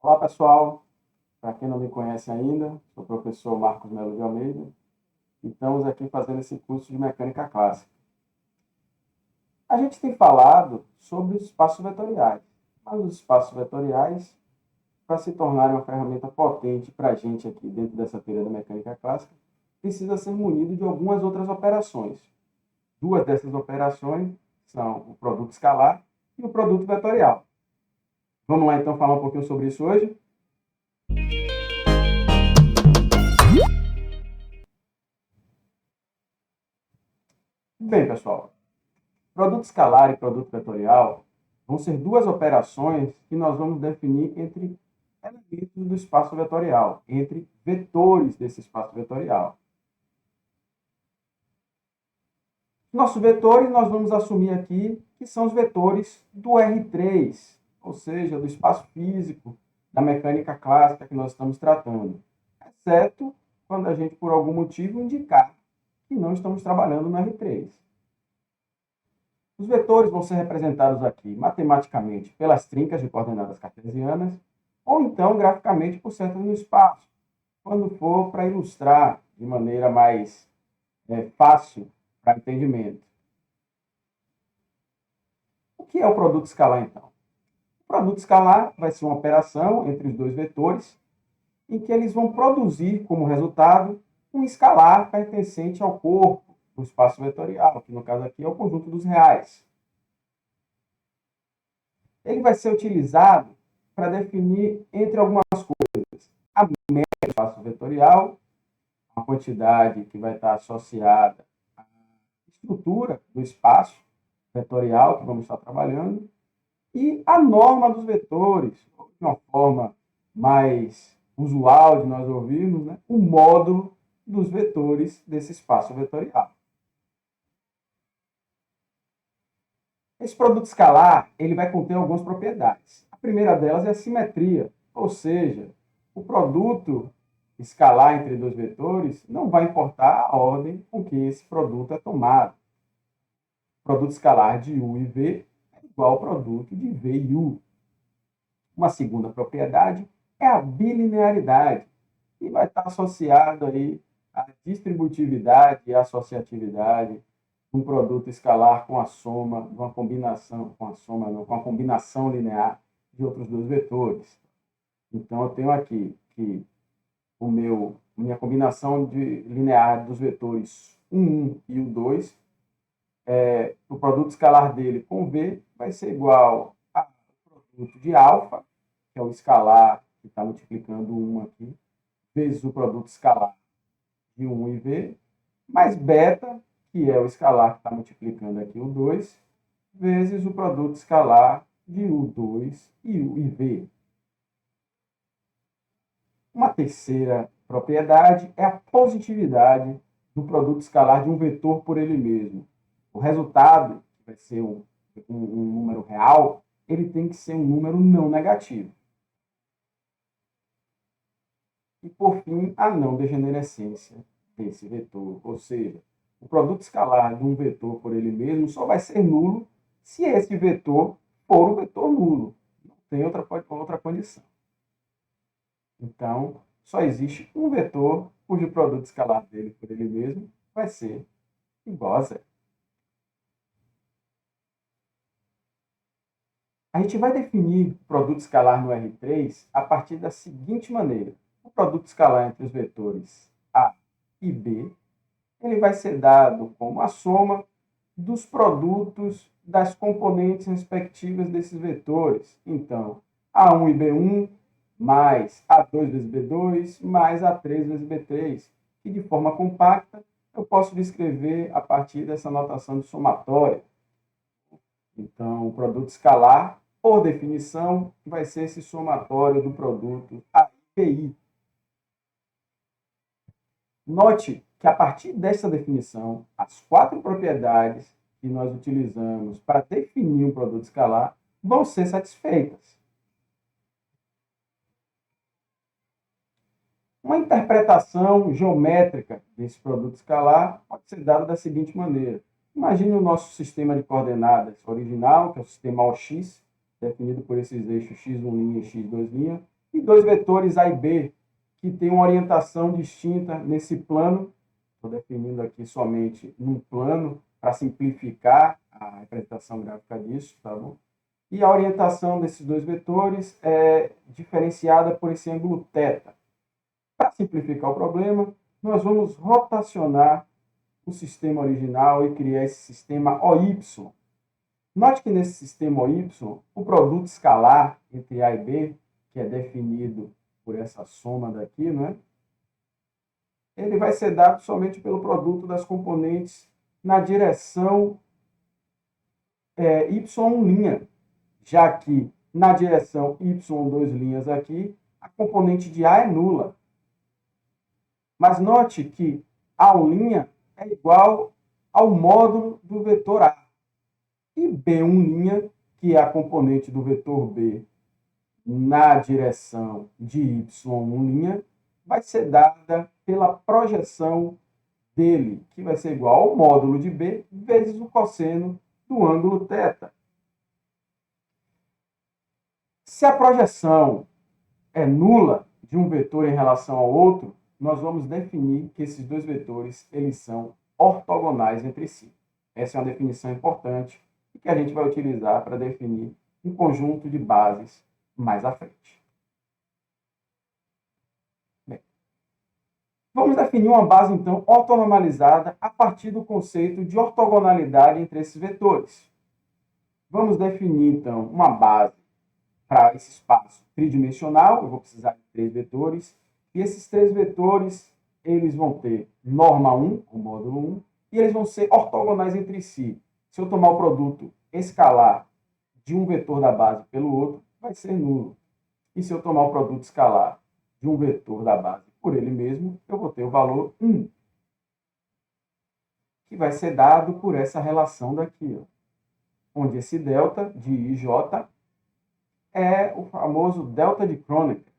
Olá, pessoal. Para quem não me conhece ainda, sou o professor Marcos Melo de Almeida e estamos aqui fazendo esse curso de mecânica clássica. A gente tem falado sobre os espaços vetoriais, mas os espaços vetoriais, para se tornarem uma ferramenta potente para a gente aqui dentro dessa teoria da mecânica clássica, precisa ser munido de algumas outras operações. Duas dessas operações são o produto escalar e o produto vetorial. Vamos lá, então, falar um pouquinho sobre isso hoje? Bem, pessoal, produto escalar e produto vetorial vão ser duas operações que nós vamos definir entre elementos do espaço vetorial, entre vetores desse espaço vetorial. Nossos vetores nós vamos assumir aqui que são os vetores do R3, ou seja, do espaço físico da mecânica clássica que nós estamos tratando, exceto quando a gente, por algum motivo, indicar que não estamos trabalhando no R3. Os vetores vão ser representados aqui matematicamente pelas trincas de coordenadas cartesianas, ou então graficamente por setas no espaço, quando for para ilustrar de maneira mais fácil para entendimento. O que é o produto escalar, então? O produto escalar vai ser uma operação entre os dois vetores, em que eles vão produzir como resultado um escalar pertencente ao corpo do espaço vetorial, que no caso aqui é o conjunto dos reais. Ele vai ser utilizado para definir, entre algumas coisas, a média do espaço vetorial, a quantidade que vai estar associada à estrutura do espaço vetorial que vamos estar trabalhando, e a norma dos vetores, de uma forma mais usual de nós ouvirmos, né? O módulo dos vetores desse espaço vetorial. Esse produto escalar ele vai conter algumas propriedades. A primeira delas é a simetria, ou seja, o produto escalar entre dois vetores não vai importar a ordem com que esse produto é tomado. O produto escalar de U e V é igual ao produto de V e U. Uma segunda propriedade é a bilinearidade, que vai estar associado aí à distributividade e associatividade um produto escalar com a soma, uma combinação, com a soma não, com a combinação linear de outros dois vetores. Então, eu tenho aqui que minha combinação linear dos vetores 1 e o 2, o produto escalar dele com V vai ser igual ao produto de alfa, que é o escalar que está multiplicando 1 aqui, vezes o produto escalar de 1 e V, mais beta, que é o escalar que está multiplicando aqui o 2, vezes o produto escalar de U2 e V. Uma terceira propriedade é a positividade do produto escalar de um vetor por ele mesmo. O resultado, que vai ser um número real, ele tem que ser um número não negativo. E, por fim, a não degenerescência desse vetor, ou seja, o produto escalar de um vetor por ele mesmo só vai ser nulo se esse vetor for um vetor nulo. Não tem outra condição. Então, só existe um vetor cujo produto escalar dele por ele mesmo vai ser igual a zero. A gente vai definir o produto escalar no R3 a partir da seguinte maneira. O produto escalar entre os vetores A e B ele vai ser dado como a soma dos produtos das componentes respectivas desses vetores. Então, A1 e B1 mais A2 vezes B2 mais A3 vezes B3, que de forma compacta eu posso descrever a partir dessa notação de somatória. Então, o produto escalar, por definição, vai ser esse somatório do produto A e BI. Note que, a partir dessa definição, as quatro propriedades que nós utilizamos para definir um produto escalar vão ser satisfeitas. Uma interpretação geométrica desse produto escalar pode ser dada da seguinte maneira. Imagine o nosso sistema de coordenadas original, que é o sistema OX, definido por esses eixos x1' e x2', e dois vetores A e B, que têm uma orientação distinta nesse plano. Estou definindo aqui somente um plano para simplificar a representação gráfica disso, tá bom? E a orientação desses dois vetores é diferenciada por esse ângulo θ. Para simplificar o problema, nós vamos rotacionar o sistema original e criar esse sistema OY. Note que nesse sistema OY, o produto escalar entre A e B, que é definido por essa soma daqui, né? Ele vai ser dado somente pelo produto das componentes na direção y', já que na direção y2' aqui, a componente de A é nula. Mas note que A' é igual ao módulo do vetor A. E B', que é a componente do vetor B na direção de y', vai ser dada pela projeção dele, que vai ser igual ao módulo de B vezes o cosseno do ângulo θ. Se a projeção é nula de um vetor em relação ao outro, nós vamos definir que esses dois vetores eles são ortogonais entre si. Essa é uma definição importante e que a gente vai utilizar para definir um conjunto de bases mais à frente. Bem, vamos definir uma base, então, ortonormalizada a partir do conceito de ortogonalidade entre esses vetores. Vamos definir, então, uma base para esse espaço tridimensional. Eu vou precisar de 3 vetores. E esses 3 vetores, eles vão ter norma 1, o módulo 1, e eles vão ser ortogonais entre si. Se eu tomar o produto escalar de um vetor da base pelo outro, vai ser nulo. E se eu tomar o produto escalar de um vetor da base por ele mesmo, eu vou ter o valor 1, que vai ser dado por essa relação daqui, ó, onde esse delta de IJ é o famoso delta de Kronecker,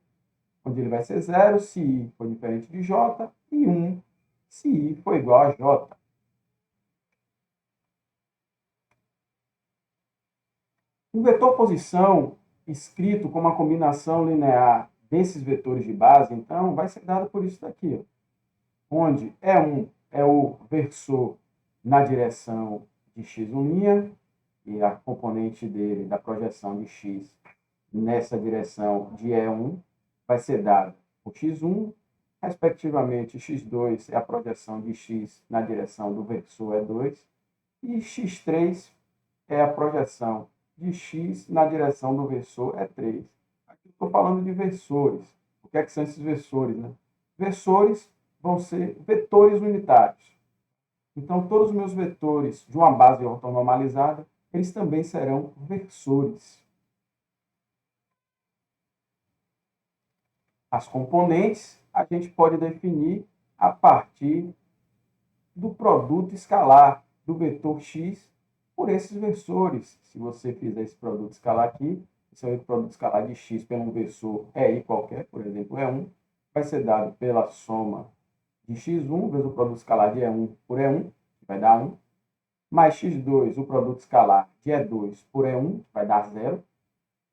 onde ele vai ser 0 se I for diferente de J e 1 se I for igual a J. Um vetor posição escrito como uma combinação linear desses vetores de base, então, vai ser dado por isso daqui, ó, onde E1 é o versor na direção de x1', e a componente dele, da projeção de x nessa direção de E1, vai ser dada por x1, respectivamente, x2 é a projeção de x na direção do versor E2, e x3 é a projeção de x na direção do versor E3. Aqui estou falando de versores. O que é que são esses versores, né? Versores vão ser vetores unitários. Então, todos os meus vetores de uma base ortonormalizada, eles também serão versores. As componentes a gente pode definir a partir do produto escalar do vetor x por esses versores. Se você fizer esse produto escalar aqui, esse produto escalar de x pelo um versor EI qualquer, por exemplo, E1, vai ser dado pela soma de x1 vezes o produto escalar de E1 por E1, que vai dar 1, mais x2, o produto escalar de E2 por E1, que vai dar 0,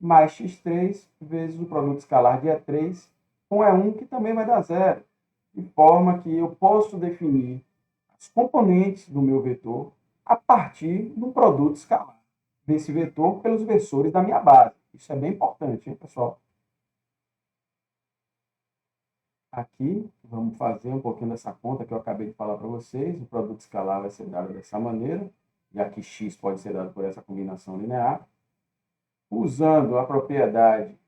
mais x3 vezes o produto escalar de E3 com E1, que também vai dar 0, de forma que eu posso definir as componentes do meu vetor a partir do produto escalar desse vetor pelos versores da minha base. Isso é bem importante, hein, pessoal? Aqui, vamos fazer um pouquinho dessa conta que eu acabei de falar para vocês. O produto escalar vai ser dado dessa maneira, já que x pode ser dado por essa combinação linear. Usando a propriedade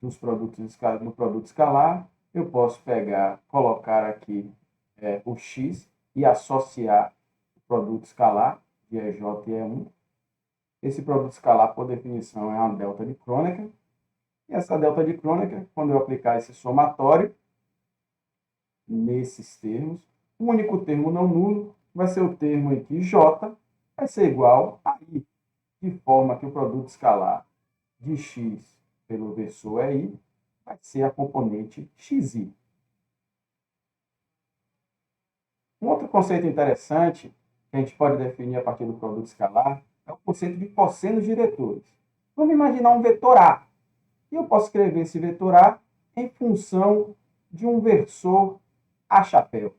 do produto escalar, eu posso pegar, colocar aqui o x e associar o produto escalar de EJ e E1. Esse produto escalar, por definição, é uma delta de Kronecker. E essa delta de Kronecker, quando eu aplicar esse somatório nesses termos, o único termo não nulo vai ser o termo em que J vai ser igual a I, de forma que o produto escalar de x pelo versor EI vai ser a componente xi. Um outro conceito interessante que a gente pode definir a partir do produto escalar é o conceito de cossenos diretores. Vamos imaginar um vetor A. E eu posso escrever esse vetor A em função de um versor A chapéu.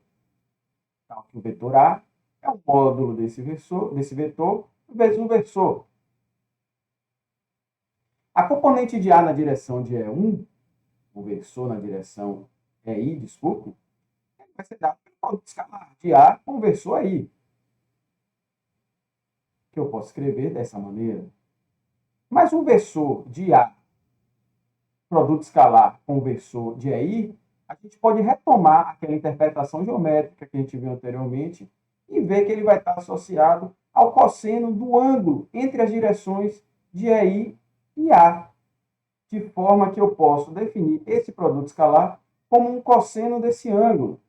Então, o vetor A é o módulo desse vetor vezes um versor. A componente de A na direção de E1, o versor na direção EI, desculpe, vai ser dado pelo produto escalar de A com o versor EI. Que eu posso escrever dessa maneira. Mas um versor de A, produto escalar com o versor de EI, a gente pode retomar aquela interpretação geométrica que a gente viu anteriormente e ver que ele vai estar associado ao cosseno do ângulo entre as direções de EI e A, de forma que eu posso definir esse produto escalar como um cosseno desse ângulo.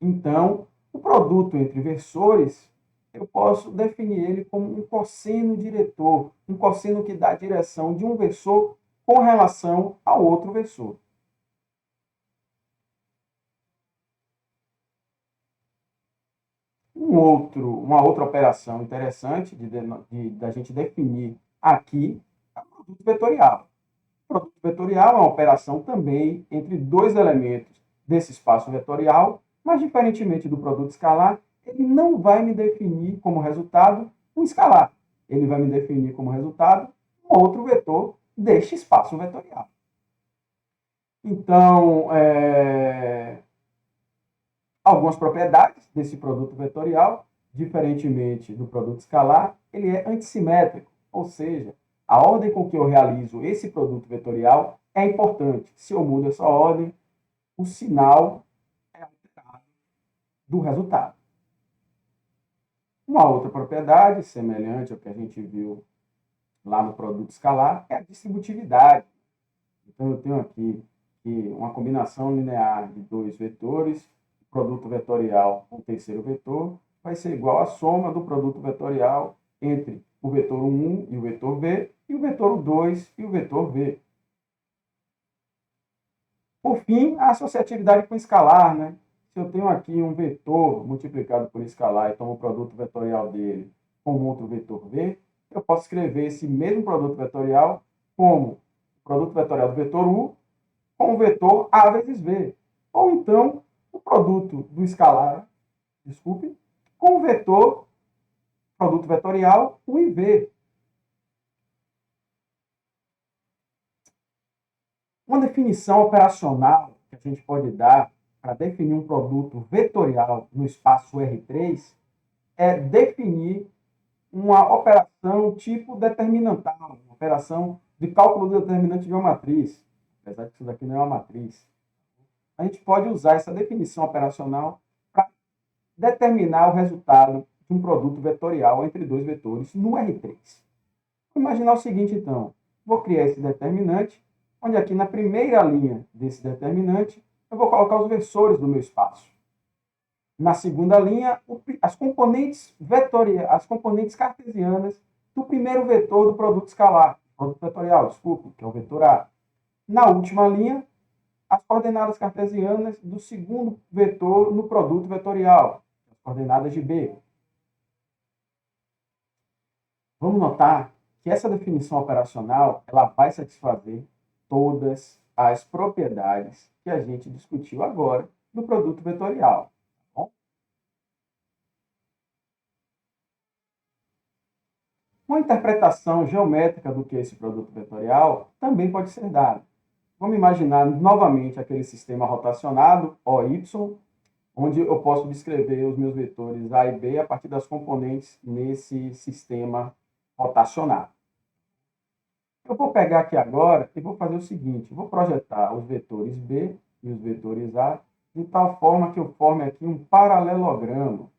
Então, o produto entre versores, eu posso definir ele como um cosseno diretor, um cosseno que dá a direção de um versor com relação ao outro versor. Uma outra operação interessante da gente definir aqui é o produto vetorial. O produto vetorial é uma operação também entre dois elementos desse espaço vetorial, mas diferentemente do produto escalar, ele não vai me definir como resultado um escalar. Ele vai me definir como resultado um outro vetor deste espaço vetorial. Então, algumas propriedades desse produto vetorial, diferentemente do produto escalar, ele é antissimétrico, ou seja, a ordem com que eu realizo esse produto vetorial é importante. Se eu mudo essa ordem, o sinal é alterado do resultado. Uma outra propriedade, semelhante ao que a gente viu lá no produto escalar, é a distributividade. Então, eu tenho aqui uma combinação linear de dois vetores, o produto vetorial com o terceiro vetor vai ser igual à soma do produto vetorial entre o vetor 1 e o vetor V, e o vetor 2 e o vetor V. Por fim, a associatividade com escalar, né? Se eu tenho aqui um vetor multiplicado por escalar e tomo o produto vetorial dele com outro vetor V, eu posso escrever esse mesmo produto vetorial como o produto vetorial do vetor U com o vetor A vezes V. Ou então, o produto do escalar, com o vetor, produto vetorial U e V. Uma definição operacional que a gente pode dar para definir um produto vetorial no espaço R3 é definir uma operação tipo determinantal, uma operação de cálculo determinante de uma matriz, apesar que isso daqui não é uma matriz. A gente pode usar essa definição operacional para determinar o resultado de um produto vetorial entre dois vetores no R3. Vou imaginar o seguinte, então. Vou criar esse determinante, onde aqui na primeira linha desse determinante, eu vou colocar os versores do meu espaço. Na segunda linha, as componentes cartesianas do primeiro vetor do produto escalar, produto vetorial, desculpe, que é o vetor A. Na última linha, as coordenadas cartesianas do segundo vetor no produto vetorial, as coordenadas de B. Vamos notar que essa definição operacional ela vai satisfazer todas as propriedades que a gente discutiu agora do produto vetorial. Uma interpretação geométrica do que é esse produto vetorial também pode ser dada. Vamos imaginar novamente aquele sistema rotacionado, OY, onde eu posso descrever os meus vetores A e B a partir das componentes nesse sistema rotacionado. Eu vou pegar aqui agora e vou fazer o seguinte, vou projetar os vetores B e os vetores A de tal forma que eu forme aqui um paralelogramo.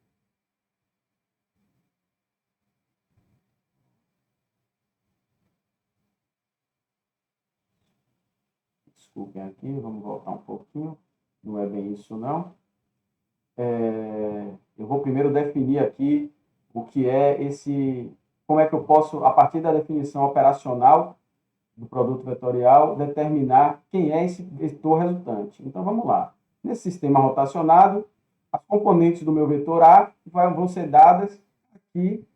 Desculpem aqui, vamos voltar um pouquinho. Não é bem isso, não. Eu vou primeiro definir aqui o que é esse... Como é que eu posso, a partir da definição operacional do produto vetorial, determinar quem é esse vetor resultante. Então, vamos lá. Nesse sistema rotacionado, as componentes do meu vetor A vão ser dadas aqui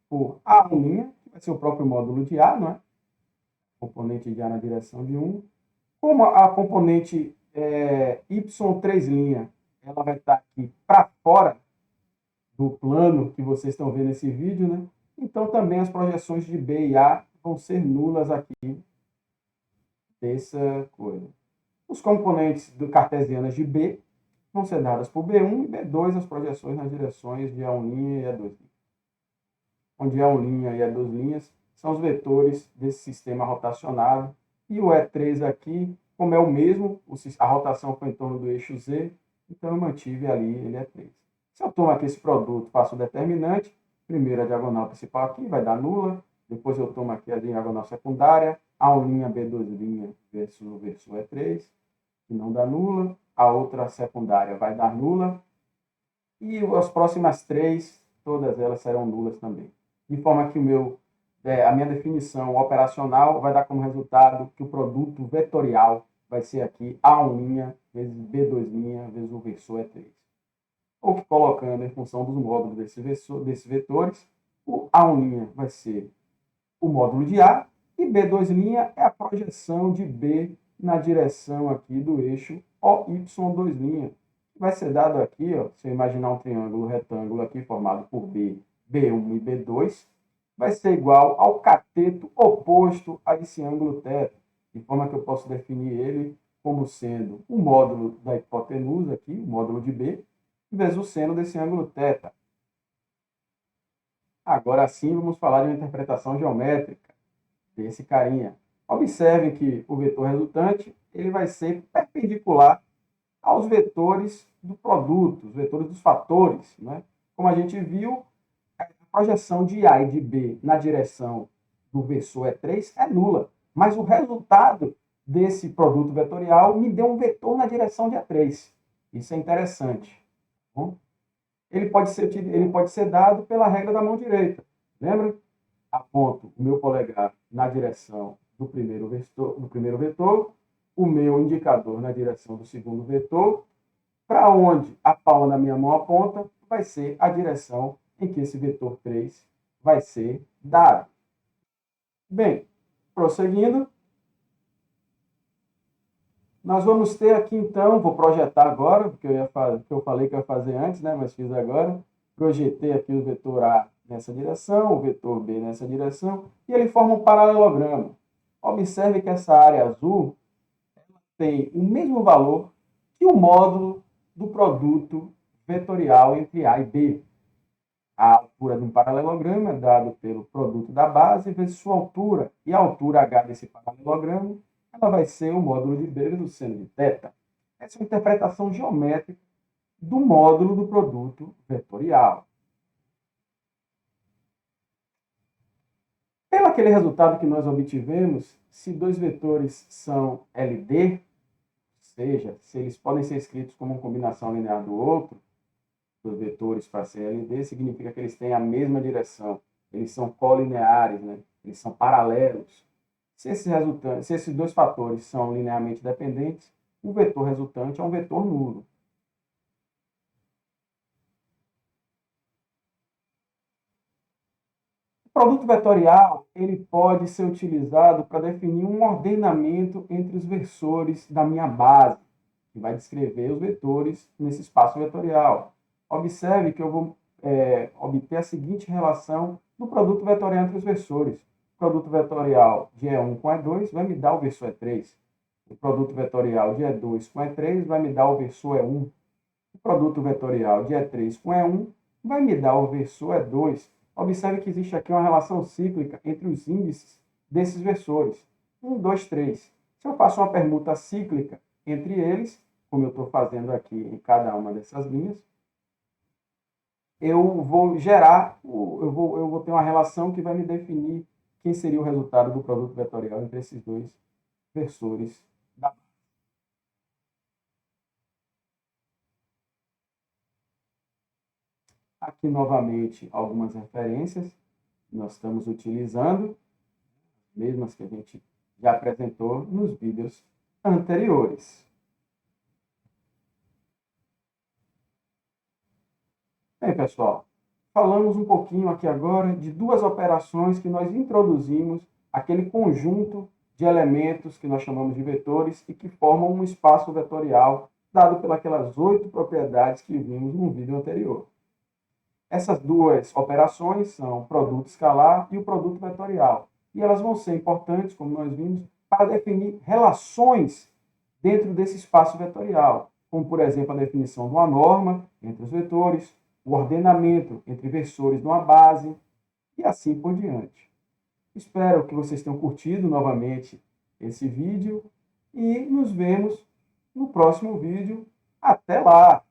por A1', que vai ser o próprio módulo de A, não é? componente de A na direção de 1. Como a componente Y3', ela vai estar aqui para fora do plano que vocês estão vendo nesse vídeo, né? Então, também as projeções de B e A vão ser nulas aqui dessa coisa. Os componentes do cartesianas de B vão ser dadas por B1 e B2, as projeções nas direções de A1' e A2'. Onde A1' e A2' são os vetores desse sistema rotacionado. E o E3 aqui, como é o mesmo, a rotação foi em torno do eixo Z, então eu mantive ali, ele é 3. Se eu tomo aqui esse produto, faço o determinante, primeiro a diagonal principal aqui vai dar nula, depois eu tomo aqui a diagonal secundária, A1', B2' versus o E3, que não dá nula, a outra secundária vai dar nula, e as próximas 3, todas elas serão nulas também. De forma que a minha definição operacional vai dar como resultado que o produto vetorial vai ser aqui A1' vezes B2' vezes o versor E3. Ou que colocando em função dos módulos desses vetores, o A1' vai ser o módulo de A e B2' é a projeção de B na direção aqui do eixo OY2'. Vai ser dado aqui, ó, se eu imaginar um triângulo retângulo aqui formado por B, B1 e B2, vai ser igual ao cateto oposto a esse ângulo θ, de forma que eu posso definir ele como sendo o módulo da hipotenusa aqui, o módulo de B, vezes o seno desse ângulo θ. Agora sim, vamos falar de uma interpretação geométrica desse carinha. Observe que o vetor resultante ele vai ser perpendicular aos vetores do produto, os vetores dos fatores. Né? Como a gente viu, a projeção de A e de B na direção do versor E3 é nula, mas o resultado desse produto vetorial me deu um vetor na direção de E3. Isso é interessante. Bom, ele pode ser dado pela regra da mão direita. Lembra? Aponto o meu polegar na direção do primeiro vetor, o meu indicador na direção do segundo vetor, para onde a palma da minha mão aponta, vai ser a direção em que esse vetor 3 vai ser dado. Bem, prosseguindo, nós vamos ter aqui então, vou projetar agora, porque eu falei que eu ia fazer antes, né, mas fiz agora, projetei aqui o vetor A nessa direção, o vetor B nessa direção, e ele forma um paralelogramo. Observe que essa área azul tem o mesmo valor que o módulo do produto vetorial entre A e B. A altura de um paralelogramo é dado pelo produto da base vezes sua altura, e a altura H desse paralelogramo ela vai ser o módulo de B vezes o seno de θ. Essa é uma interpretação geométrica do módulo do produto vetorial. Pelo aquele resultado que nós obtivemos, se dois vetores são LD, ou seja, se eles podem ser escritos como uma combinação linear do outro, dos vetores para ser LD, significa que eles têm a mesma direção. Eles são colineares, né? Eles são paralelos. Se esses dois fatores são linearmente dependentes, o vetor resultante é um vetor nulo. O produto vetorial ele pode ser utilizado para definir um ordenamento entre os versores da minha base, que vai descrever os vetores nesse espaço vetorial. Observe que eu vou obter a seguinte relação do produto vetorial entre os versores. O produto vetorial de E1 com E2 vai me dar o versor E3. O produto vetorial de E2 com E3 vai me dar o versor E1. O produto vetorial de E3 com E1 vai me dar o versor E2. Observe que existe aqui uma relação cíclica entre os índices desses versores. 1, 2, 3. Se eu faço uma permuta cíclica entre eles, como eu estou fazendo aqui em cada uma dessas linhas, eu vou ter uma relação que vai me definir quem seria o resultado do produto vetorial entre esses dois versores da base. Aqui, novamente, algumas referências que nós estamos utilizando, mesmas que a gente já apresentou nos vídeos anteriores. Bem, pessoal, falamos um pouquinho aqui agora de duas operações que nós introduzimos aquele conjunto de elementos que nós chamamos de vetores e que formam um espaço vetorial dado pelas 8 propriedades que vimos no vídeo anterior. Essas duas operações são o produto escalar e o produto vetorial. E elas vão ser importantes, como nós vimos, para definir relações dentro desse espaço vetorial, como, por exemplo, a definição de uma norma entre os vetores, o ordenamento entre versores de uma base e assim por diante. Espero que vocês tenham curtido novamente esse vídeo e nos vemos no próximo vídeo. Até lá!